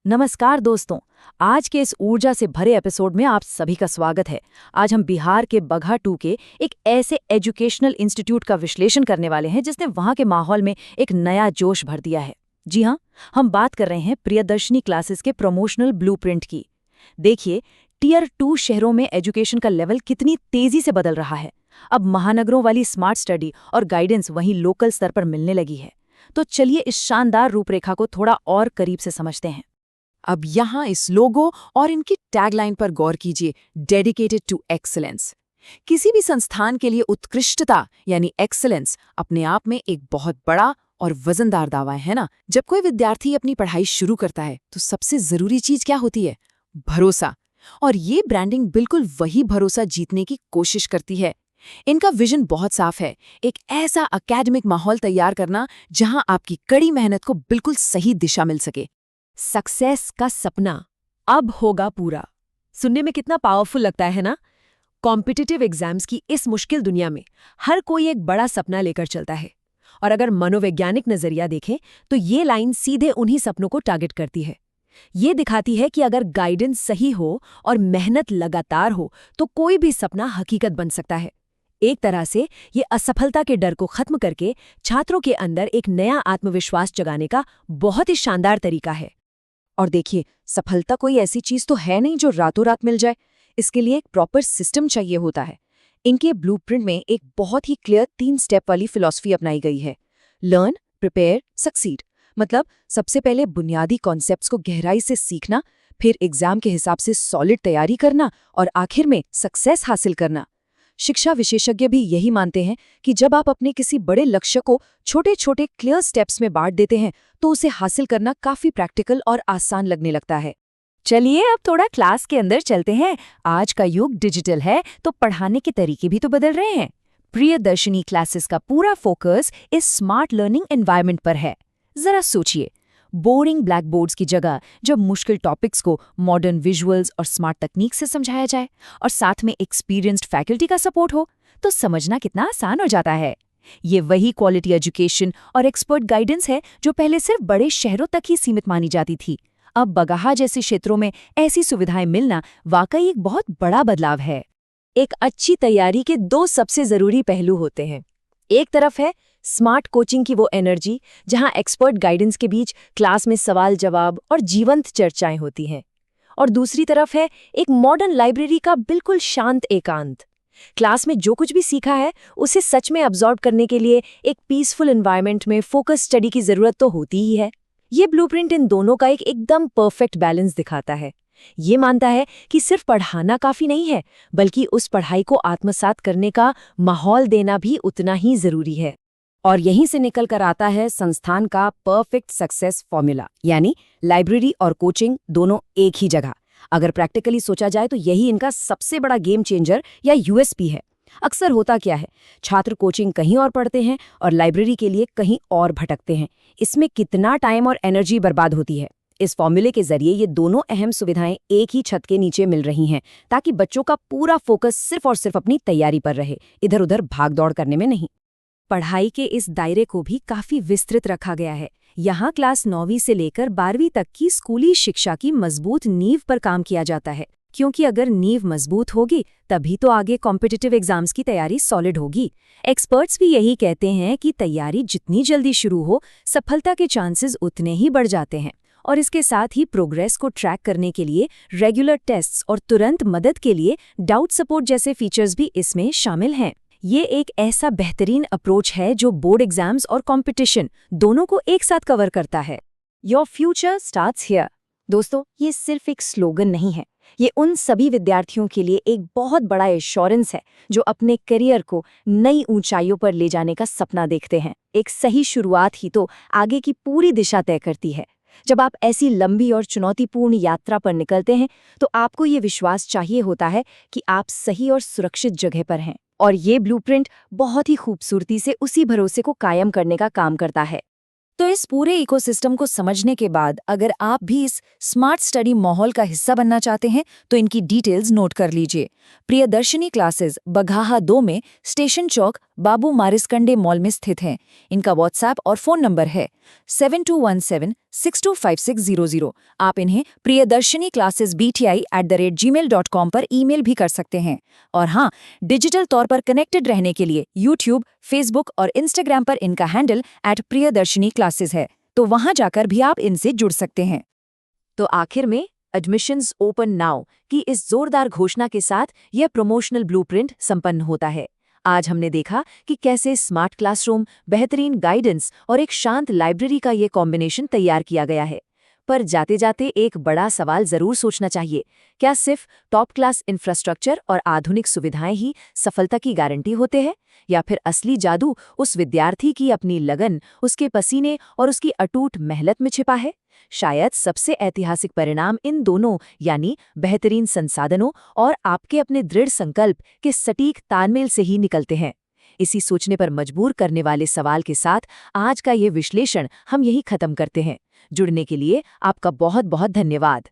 नमस्कार दोस्तों। आज के इस ऊर्जा से भरे एपिसोड में आप सभी का स्वागत है। आज हम बिहार के बगहा 2 के एक ऐसे एजुकेशनल इंस्टीट्यूट का विश्लेषण करने वाले हैं जिसने वहां के माहौल में एक नया जोश भर दिया है। जी हाँ, हम बात कर रहे हैं प्रियदर्शनी क्लासेस के प्रमोशनल ब्लूप्रिंट की। देखिए, टियर 2 शहरों में एजुकेशन का लेवल कितनी तेजी से बदल रहा है। अब महानगरों वाली स्मार्ट स्टडी और गाइडेंस वहीं लोकल स्तर पर मिलने लगी है। तो चलिए इस शानदार रूपरेखा को थोड़ा और करीब से समझते हैं। अब यहाँ इस लोगो और इनकी टैगलाइन पर गौर कीजिए, डेडिकेटेड टू एक्सीलेंस। किसी भी संस्थान के लिए उत्कृष्टता यानी एक्सीलेंस अपने आप में एक बहुत बड़ा और वजनदार दावा है ना। जब कोई विद्यार्थी अपनी पढ़ाई शुरू करता है तो सबसे जरूरी चीज क्या होती है? भरोसा। और ये ब्रांडिंग बिल्कुल वही भरोसा जीतने की कोशिश करती है। इनका विजन बहुत साफ है, एक ऐसा एकेडमिक माहौल तैयार करना जहां आपकी कड़ी मेहनत को बिल्कुल सही दिशा मिल सके। सक्सेस का सपना अब होगा पूरा। सुनने में कितना पावरफुल लगता है ना। कॉम्पिटिटिव एग्जाम्स की इस मुश्किल दुनिया में हर कोई एक बड़ा सपना लेकर चलता है, और अगर मनोवैज्ञानिक नजरिया देखें तो ये लाइन सीधे उन्हीं सपनों को टारगेट करती है। ये दिखाती है कि अगर गाइडेंस सही हो और मेहनत लगातार हो तो कोई भी सपना हकीकत बन सकता है। एक तरह से ये असफलता के डर को खत्म करके छात्रों के अंदर एक नया आत्मविश्वास जगाने का बहुत ही शानदार तरीका है। और देखिए, सफलता कोई ऐसी चीज तो है नहीं जो रातों रात मिल जाए। इसके लिए एक प्रॉपर सिस्टम चाहिए होता है। इनके ब्लूप्रिंट में एक बहुत ही क्लियर 3 स्टेप वाली फिलॉसफी अपनाई गई है। Learn, prepare, succeed. मतलब सबसे पहले बुनियादी कॉन्सेप्ट्स को गहराई से सीखना, फिर एग्जाम के हिसाब से सॉलिड तैयारी करना और आखिर में सक्सेस हासिल करना। शिक्षा विशेषज्ञ भी यही मानते हैं कि जब आप अपने किसी बड़े लक्ष्य को छोटे छोटे क्लियर स्टेप्स में बांट देते हैं तो उसे हासिल करना काफी प्रैक्टिकल और आसान लगने लगता है। चलिए अब थोड़ा क्लास के अंदर चलते हैं। आज का युग डिजिटल है तो पढ़ाने के तरीके भी तो बदल रहे हैं। प्रियदर्शनी क्लासेस का पूरा फोकस इस स्मार्ट लर्निंग एनवायरनमेंट पर है। जरा सोचिए, बोरिंग ब्लैक बोर्ड्स की जगह जब मुश्किल टॉपिक्स को मॉडर्न विजुअल्स और स्मार्ट तकनीक से समझाया जाए और साथ में एक्सपीरियंस्ड फैकल्टी का सपोर्ट हो तो समझना कितना आसान हो जाता है। ये वही क्वालिटी एजुकेशन और एक्सपर्ट गाइडेंस है जो पहले सिर्फ बड़े शहरों तक ही सीमित मानी जाती थी। अब बगहा जैसे क्षेत्रों में ऐसी सुविधाएं मिलना वाकई एक बहुत बड़ा बदलाव है। एक अच्छी तैयारी के 2 सबसे जरूरी पहलू होते हैं। एक तरफ है स्मार्ट कोचिंग की वो एनर्जी जहां एक्सपर्ट गाइडेंस के बीच क्लास में सवाल जवाब और जीवंत चर्चाएं होती हैं, और दूसरी तरफ है एक मॉडर्न लाइब्रेरी का बिल्कुल शांत एकांत। क्लास में जो कुछ भी सीखा है उसे सच में अब्जॉर्ब करने के लिए एक पीसफुल एनवायरनमेंट में फोकस स्टडी की जरूरत तो होती ही है। ये ब्लूप्रिंट इन दोनों का एक एकदम परफेक्ट बैलेंस दिखाता है। ये मानता है कि सिर्फ पढ़ाना काफी नहीं है, बल्कि उस पढ़ाई को आत्मसात करने का माहौल देना भी उतना ही जरूरी है। और यहीं से निकल कर आता है संस्थान का परफेक्ट सक्सेस फॉर्मूला, यानी लाइब्रेरी और कोचिंग दोनों एक ही जगह। अगर प्रैक्टिकली सोचा जाए तो यही इनका सबसे बड़ा गेम चेंजर या यूएसपी है। अक्सर होता क्या है, छात्र कोचिंग कहीं और पढ़ते हैं और लाइब्रेरी के लिए कहीं और भटकते हैं। इसमें कितना टाइम और एनर्जी बर्बाद होती है। इस फॉर्मूले के जरिए ये दोनों अहम सुविधाएं एक ही छत के नीचे मिल रही हैं, ताकि बच्चों का पूरा फोकस सिर्फ और सिर्फ अपनी तैयारी पर रहे, इधर उधर भाग दौड़ करने में नहीं। पढ़ाई के इस दायरे को भी काफी विस्तृत रखा गया है। यहाँ क्लास 9वीं से लेकर 12वीं तक की स्कूली शिक्षा की मजबूत नींव पर काम किया जाता है, क्योंकि अगर नींव मजबूत होगी तभी तो आगे कॉम्पिटिटिव एग्जाम्स की तैयारी सॉलिड होगी। एक्सपर्ट्स भी यही कहते हैं कि तैयारी जितनी जल्दी शुरू हो, सफलता के चांसेस उतने ही बढ़ जाते हैं। और इसके साथ ही प्रोग्रेस को ट्रैक करने के लिए रेगुलर टेस्ट्स और तुरंत मदद के लिए डाउट सपोर्ट जैसे फीचर्स भी इसमें शामिल हैं। ये एक ऐसा बेहतरीन अप्रोच है जो बोर्ड एग्जाम्स और कंपटीशन दोनों को एक साथ कवर करता है। Your future starts here. दोस्तों, ये सिर्फ एक स्लोगन नहीं है, ये उन सभी विद्यार्थियों के लिए एक बहुत बड़ा एश्योरेंस है जो अपने करियर को नई ऊंचाइयों पर ले जाने का सपना देखते हैं। एक सही शुरुआत ही तो आगे की पूरी दिशा तय करती है। जब आप ऐसी लंबी और चुनौतीपूर्ण यात्रा पर निकलते हैं तो आपको ये विश्वास चाहिए होता है कि आप सही और सुरक्षित जगह पर हैं, और ये ब्लूप्रिंट बहुत ही खूबसूरती से उसी भरोसे को कायम करने का काम करता है। तो इस पूरे इकोसिस्टम को समझने के बाद अगर आप भी इस स्मार्ट स्टडी माहौल का हिस्सा बनना चाहते हैं तो इनकी डिटेल्स नोट कर लीजिए। प्रियदर्शनी क्लासेस बगहा 2 में स्टेशन चौक बाबू मारिसकंडे मॉल में स्थित हैं। इनका व्हाट्सएप और फ़ोन नंबर है 7217625600। आप इन्हें प्रियदर्शनी क्लासेस bti@gmail.com पर ईमेल भी कर सकते हैं। और हाँ, डिजिटल तौर पर कनेक्टेड रहने के लिए यूट्यूब, फेसबुक और इंस्टाग्राम पर इनका हैंडल @प्रियदर्शनी क्लासेस है, तो वहां जाकर भी आप इनसे जुड़ सकते हैं। तो आखिर में एडमिशंस ओपन नाउ की इस जोरदार घोषणा के साथ यह प्रमोशनल ब्लूप्रिंट संपन्न होता है। आज हमने देखा कि कैसे स्मार्ट क्लासरूम, बेहतरीन गाइडेंस और एक शांत लाइब्रेरी का ये कॉम्बिनेशन तैयार किया गया है। पर जाते जाते एक बड़ा सवाल जरूर सोचना चाहिए, क्या सिर्फ टॉप क्लास इंफ्रास्ट्रक्चर और आधुनिक सुविधाएं ही सफलता की गारंटी होते हैं, या फिर असली जादू उस विद्यार्थी की अपनी लगन, उसके पसीने और उसकी अटूट मेहनत में छिपा है? शायद सबसे ऐतिहासिक परिणाम इन दोनों यानी बेहतरीन संसाधनों और आपके अपने दृढ़ संकल्प के सटीक तालमेल से ही निकलते हैं। इसी सोचने पर मजबूर करने वाले सवाल के साथ आज का ये विश्लेषण हम यही खत्म करते हैं। जुड़ने के लिए आपका बहुत बहुत धन्यवाद।